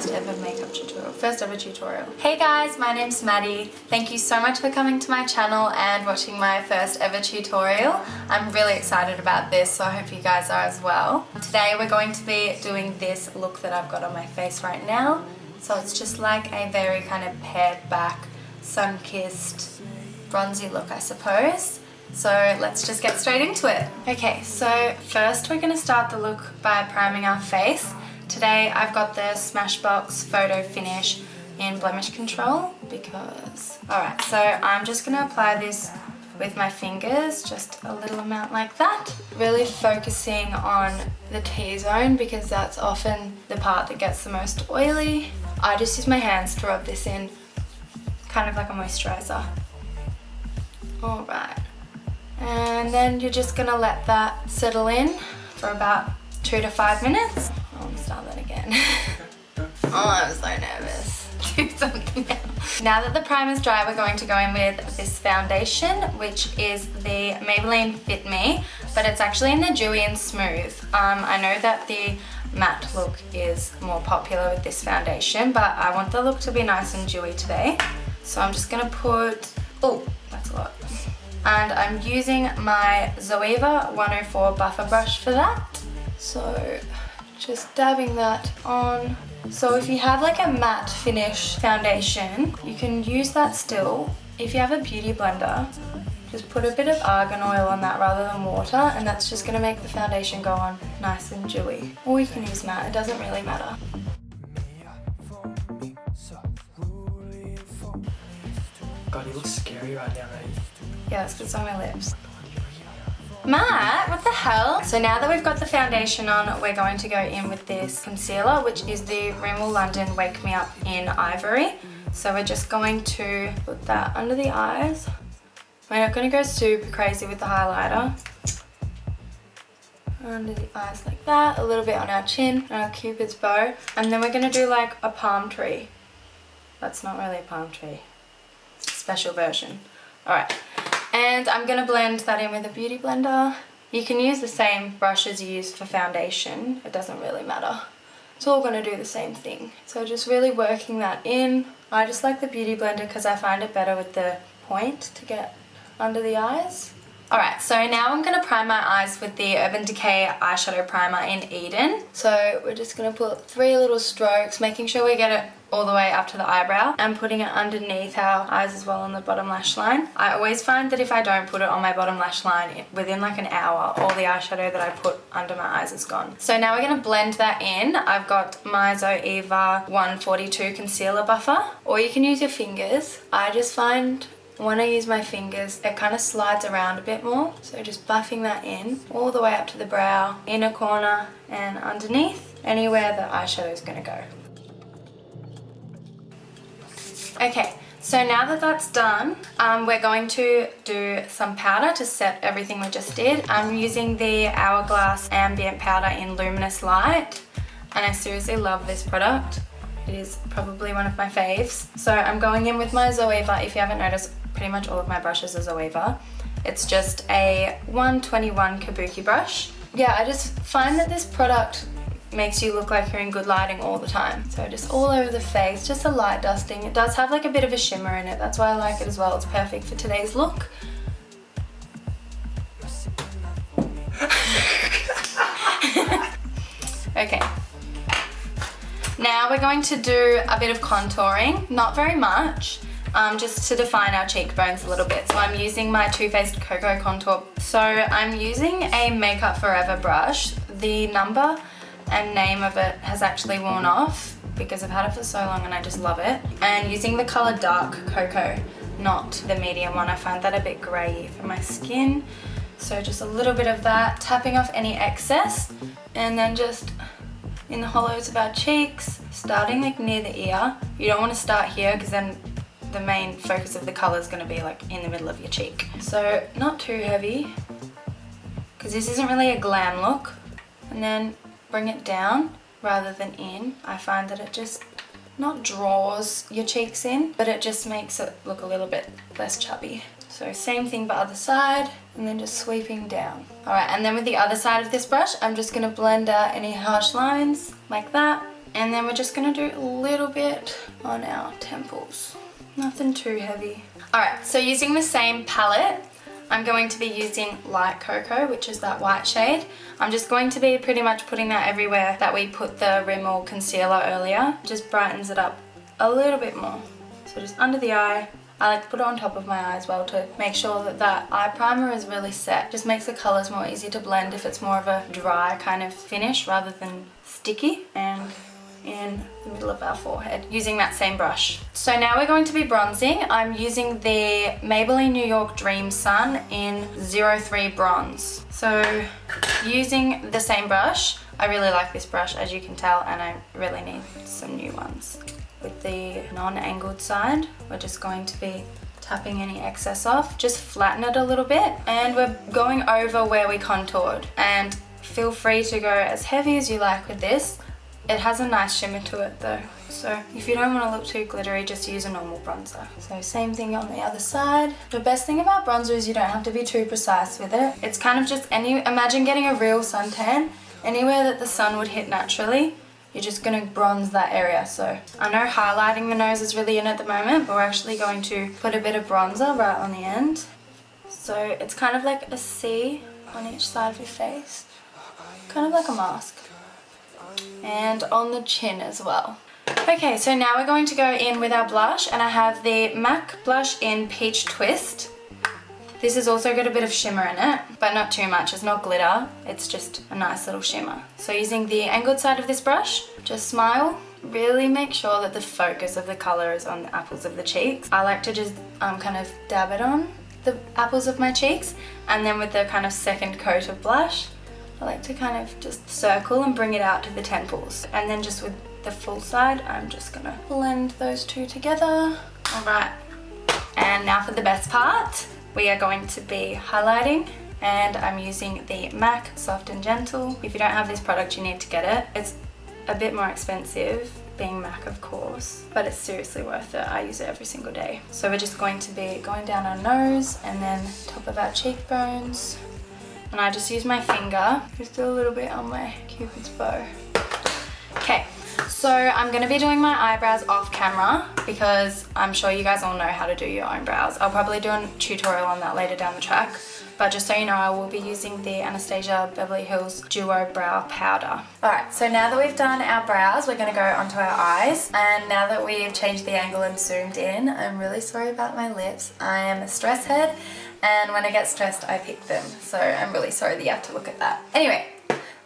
first ever tutorial. Hey guys, my name's Maddie. Thank you so much for coming to my channel and watching my first ever tutorial. I'm really excited about this, so I hope you guys are as well. Today we're going to be doing this look that I've got on my face right now. So it's just like a very kind of pared back, sun-kissed, bronzy look, I suppose. So let's just get straight into it. Okay, so first we're going to start the look by priming our face. Today I've got the Smashbox Photo Finish in Blemish Control because... Alright, so I'm just going to apply this with my fingers, just a little amount like that. Really focusing on the T-zone because that's often the part that gets the most oily. I just use my hands to rub this in, kind of like a moisturiser. Alright. And then you're just going to let that settle in for about 2 to 5 minutes. Oh, I'm gonna start that again. Oh, I'm so nervous. Do something else. Now that the primer's dry, we're going to go in with this foundation, which is the Maybelline Fit Me, but it's actually in the Dewy and Smooth. I know that the matte look is more popular with this foundation, but I want the look to be nice and dewy today. So I'm just gonna put, oh, that's a lot. And I'm using my Zoeva 104 buffer brush for that. So just dabbing that on. So if you have like a matte finish foundation, you can use that still. If you have a beauty blender, just put a bit of argan oil on that rather than water, and that's just gonna make the foundation go on nice and dewy. Or you can use matte, it doesn't really matter. God, he looks scary right now, mate. Yeah, that's because it's on my lips. Matt, what the hell? So now that we've got the foundation on, we're going to go in with this concealer, which is the Rimmel London Wake Me Up in Ivory. So we're just going to put that under the eyes. We're not going to go super crazy with the highlighter. Under the eyes like that, a little bit on our chin and our cupid's bow. And then we're going to do like a palm tree. That's not really a palm tree. It's a special version. Alright. And I'm going to blend that in with a beauty blender. You can use the same brush as you use for foundation. It doesn't really matter. It's all going to do the same thing. So just really working that in. I just like the beauty blender because I find it better with the point to get under the eyes. Alright, so now I'm going to prime my eyes with the Urban Decay eyeshadow primer in Eden. So we're just going to put 3 little strokes, making sure we get it all the way up to the eyebrow and putting it underneath our eyes as well on the bottom lash line. I always find that if I don't put it on my bottom lash line, within like an hour, all the eyeshadow that I put under my eyes is gone. So now we're going to blend that in. I've got my Zoeva 142 concealer buffer, or you can use your fingers. I just find when I use my fingers, it kind of slides around a bit more. So just buffing that in all the way up to the brow, inner corner and underneath, anywhere the eyeshadow is going to go. Okay, so now that that's done, we're going to do some powder to set everything we just did. I'm using the Hourglass Ambient powder in Luminous Light, and I seriously love this product. It is probably one of my faves. So I'm going in with my Zoeva. If you haven't noticed, pretty much all of my brushes are Zoeva. It's just a 121 kabuki brush. Yeah, I just find that this product makes you look like you're in good lighting all the time. So just all over the face, just a light dusting. It does have like a bit of a shimmer in it, that's why I like it as well. It's perfect for today's look. Okay. Now we're going to do a bit of contouring, not very much, just to define our cheekbones a little bit. So I'm using my Too Faced Cocoa Contour. So I'm using a Makeup Forever brush. The number and name of it has actually worn off because I've had it for so long and I just love it. And using the colour Dark Cocoa, not the medium one. I find that a bit grey for my skin. So just a little bit of that, tapping off any excess, and then just in the hollows of our cheeks, starting like near the ear. You don't want to start here because then the main focus of the colour is going to be like in the middle of your cheek. So not too heavy because this isn't really a glam look. And then bring it down rather than in. I find that it just not draws your cheeks in, but it just makes it look a little bit less chubby. So same thing but other side, and then just sweeping down. Alright, and then with the other side of this brush, I'm just going to blend out any harsh lines like that. And then we're just gonna do a little bit on our temples. Nothing too heavy. Alright, so using the same palette, I'm going to be using Light Cocoa, which is that white shade. I'm just going to be pretty much putting that everywhere that we put the Rimmel concealer earlier. Just brightens it up a little bit more. So just under the eye. I like to put it on top of my eye as well to make sure that that eye primer is really set. Just makes the colours more easy to blend if it's more of a dry kind of finish rather than sticky. And in the middle of our forehead using that same brush. So now we're going to be bronzing. I'm using the Maybelline New York Dream Sun in 03 Bronze. So using the same brush, I really like this brush as you can tell, and I really need some new ones. With the non-angled side, we're just going to be tapping any excess off. Just flatten it a little bit, and we're going over where we contoured. And feel free to go as heavy as you like with this. It has a nice shimmer to it though, so if you don't want to look too glittery, just use a normal bronzer. So same thing on the other side. The best thing about bronzer is you don't have to be too precise with it. It's kind of just imagine getting a real suntan. Anywhere that the sun would hit naturally, you're just going to bronze that area. So I know highlighting the nose is really in at the moment, but we're actually going to put a bit of bronzer right on the end. So it's kind of like a C on each side of your face, kind of like a mask. And on the chin as well. Okay, so now we're going to go in with our blush, and I have the MAC blush in Peachtwist. This has also got a bit of shimmer in it, but not too much. It's not glitter, it's just a nice little shimmer. So using the angled side of this brush, just smile. Really make sure that the focus of the colour is on the apples of the cheeks. I like to just kind of dab it on the apples of my cheeks, and then with the kind of second coat of blush, I like to kind of just circle and bring it out to the temples. And then just with the full side, I'm just gonna blend those two together. Alright, and now for the best part. We are going to be highlighting, and I'm using the MAC Soft and Gentle. If you don't have this product, you need to get it. It's a bit more expensive, being MAC of course, but it's seriously worth it. I use it every single day. So we're just going to be going down our nose and then top of our cheekbones. And I just use my finger, just do a little bit on my Cupid's bow. Okay, so I'm going to be doing my eyebrows off camera because I'm sure you guys all know how to do your own brows. I'll probably do a tutorial on that later down the track. But just so you know, I will be using the Anastasia Beverly Hills Duo Brow Powder. Alright, so now that we've done our brows, we're going to go onto our eyes. And now that we've changed the angle and zoomed in, I'm really sorry about my lips. I am a stress head, and when I get stressed, I pick them. So I'm really sorry that you have to look at that. Anyway,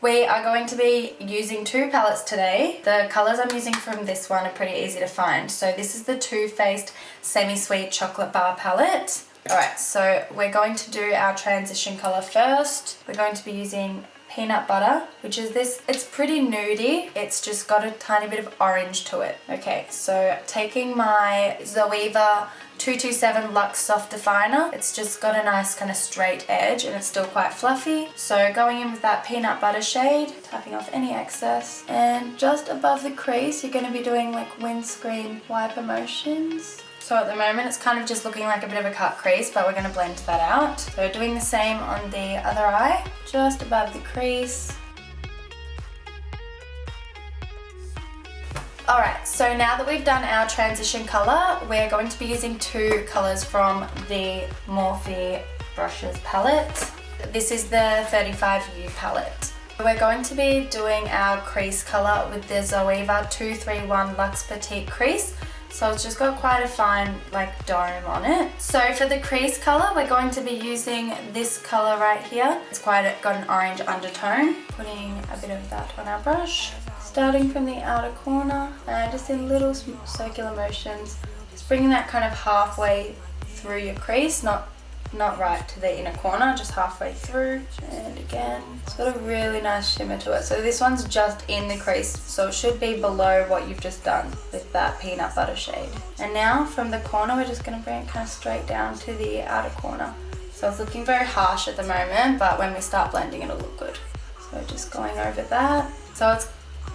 we are going to be using two palettes today. The colours I'm using from this one are pretty easy to find. So this is the Too Faced Semi-Sweet Chocolate Bar Palette. Alright, so we're going to do our transition colour first. We're going to be using Peanut Butter, which is this. It's pretty nudie. It's just got a tiny bit of orange to it. Okay, so taking my Zoeva 227 Luxe Soft Definer. It's just got a nice kind of straight edge and it's still quite fluffy. So going in with that Peanut Butter shade, tapping off any excess. And just above the crease, you're going to be doing like windscreen wiper motions. So at the moment it's kind of just looking like a bit of a cut crease, but we're going to blend that out. So doing the same on the other eye, just above the crease. Alright, so now that we've done our transition colour, we're going to be using two colours from the Morphe Brushes palette. This is the 35U palette. We're going to be doing our crease colour with the Zoeva 231 Luxe Petite Crease. So it's just got quite a fine like dome on it. So for the crease colour, we're going to be using this colour right here. It's got an orange undertone. Putting a bit of that on our brush. Starting from the outer corner and just in little circular motions. Just bringing that kind of halfway through your crease, not right to the inner corner, just halfway through. And again, it's got a really nice shimmer to it. So this one's just in the crease, so it should be below what you've just done with that Peanut Butter shade. And now from the corner, we're just going to bring it kind of straight down to the outer corner. So it's looking very harsh at the moment, but when we start blending, it'll look good. So just going over that. So it's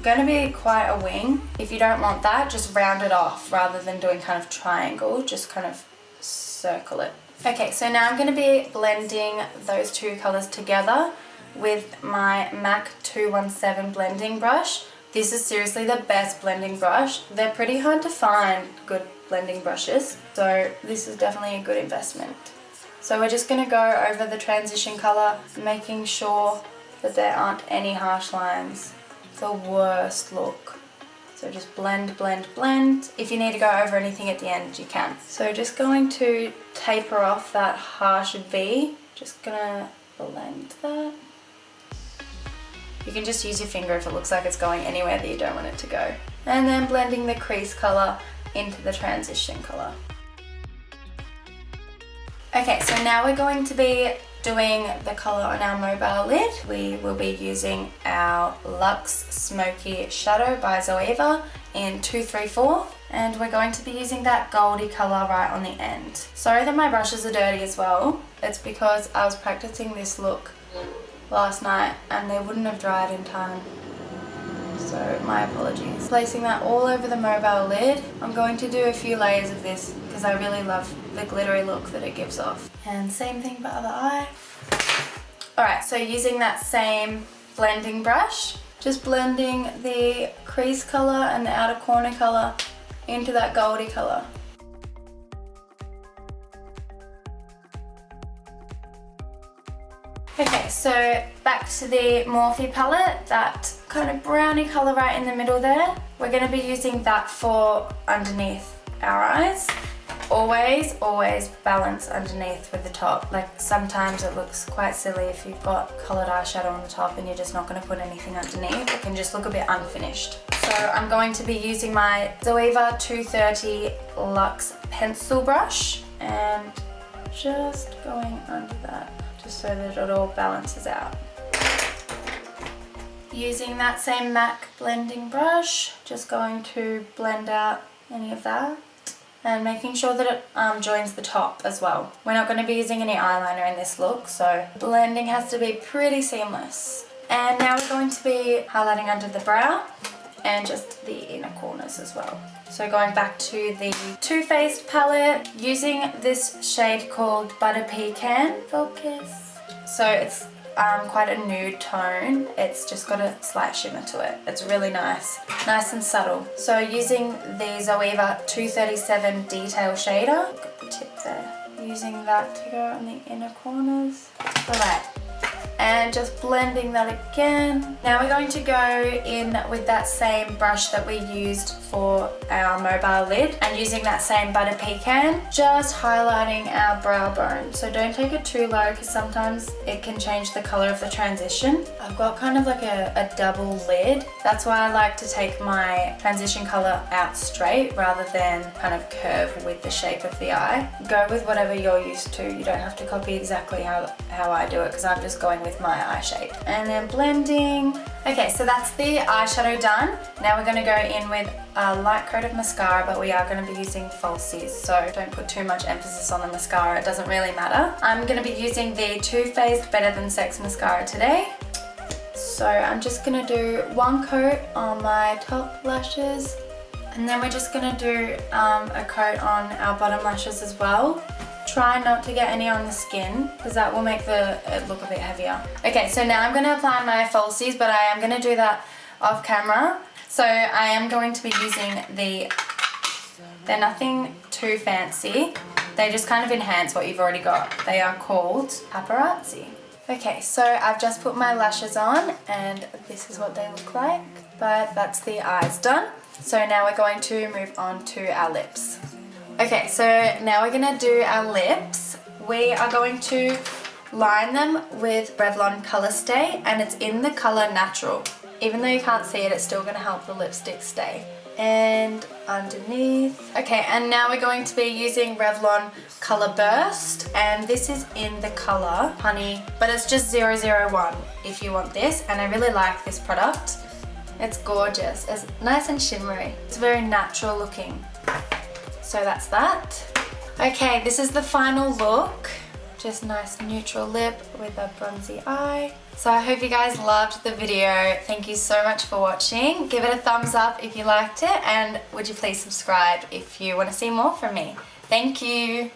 going to be quite a wing. If you don't want that, just round it off rather than doing kind of triangle, just kind of circle it. Okay, so now I'm going to be blending those two colours together with my MAC 217 blending brush. This is seriously the best blending brush. They're pretty hard to find good blending brushes, so this is definitely a good investment. So we're just going to go over the transition colour, making sure that there aren't any harsh lines. It's the worst look. So just blend, blend, blend. If you need to go over anything at the end, you can. So just going to taper off that harsh V. Just gonna blend that. You can just use your finger if it looks like it's going anywhere that you don't want it to go. And then blending the crease colour into the transition colour. Okay, so now we're going to be doing the colour on our mobile lid. We will be using our Luxe Smoky Shadow by Zoeva in 234, and we're going to be using that goldy colour right on the end. Sorry that my brushes are dirty as well. It's because I was practicing this look last night and they wouldn't have dried in time. So my apologies. Placing that all over the mobile lid. I'm going to do a few layers of this because I really love the glittery look that it gives off. And same thing for other eye. Alright, so using that same blending brush, just blending the crease colour and the outer corner colour into that goldy colour. Okay, so back to the Morphe palette, that kind of browny colour right in the middle there. We're going to be using that for underneath our eyes. Always, always balance underneath with the top. Like sometimes it looks quite silly if you've got coloured eyeshadow on the top and you're just not going to put anything underneath. It can just look a bit unfinished. So I'm going to be using my Zoeva 230 Luxe pencil brush and just going under that, just so that it all balances out. Using that same MAC blending brush, just going to blend out any of that and making sure that it joins the top as well. We're not going to be using any eyeliner in this look, so blending has to be pretty seamless. And now we're going to be highlighting under the brow and just the inner corners as well. So going back to the Too Faced palette, using this shade called Butter Pecan. Focus. So it's quite a nude tone. It's just got a slight shimmer to it. It's really nice. Nice and subtle. So using the Zoeva 237 Detail Shader. Look at the tip there. Using that to go on the inner corners. Alright. And just blending that again. Now we're going to go in with that same brush that we used for our mobile lid and using that same Butter Pecan, just highlighting our brow bone. So don't take it too low because sometimes it can change the colour of the transition. I've got kind of like a double lid. That's why I like to take my transition colour out straight rather than kind of curve with the shape of the eye. Go with whatever you're used to. You don't have to copy exactly how I do it because I'm just going with my eye shape. And then blending. Okay, so that's the eyeshadow done. Now we're going to go in with a light coat of mascara, but we are going to be using falsies, so don't put too much emphasis on the mascara, it doesn't really matter. I'm going to be using the Too Faced Better Than Sex mascara today. So I'm just going to do one coat on my top lashes, and then we're just going to do a coat on our bottom lashes as well. Try not to get any on the skin because that will make it look a bit heavier. Okay, so now I'm going to apply my falsies, but I am going to do that off camera. So I am going to be using they're nothing too fancy. They just kind of enhance what you've already got. They are called paparazzi. Okay, so I've just put my lashes on and this is what they look like. But that's the eyes done. So now we're going to move on to our lips. Okay, so now we're going to do our lips. We are going to line them with Revlon Colour Stay and it's in the colour Natural. Even though you can't see it, it's still going to help the lipstick stay. And underneath. Okay, and now we're going to be using Revlon Colour Burst and this is in the colour Honey, but it's just 001 if you want this, and I really like this product. It's gorgeous. It's nice and shimmery. It's very natural looking. So that's that. Okay, this is the final look. Just nice neutral lip with a bronzy eye. So I hope you guys loved the video. Thank you so much for watching. Give it a thumbs up if you liked it, and would you please subscribe if you want to see more from me. Thank you.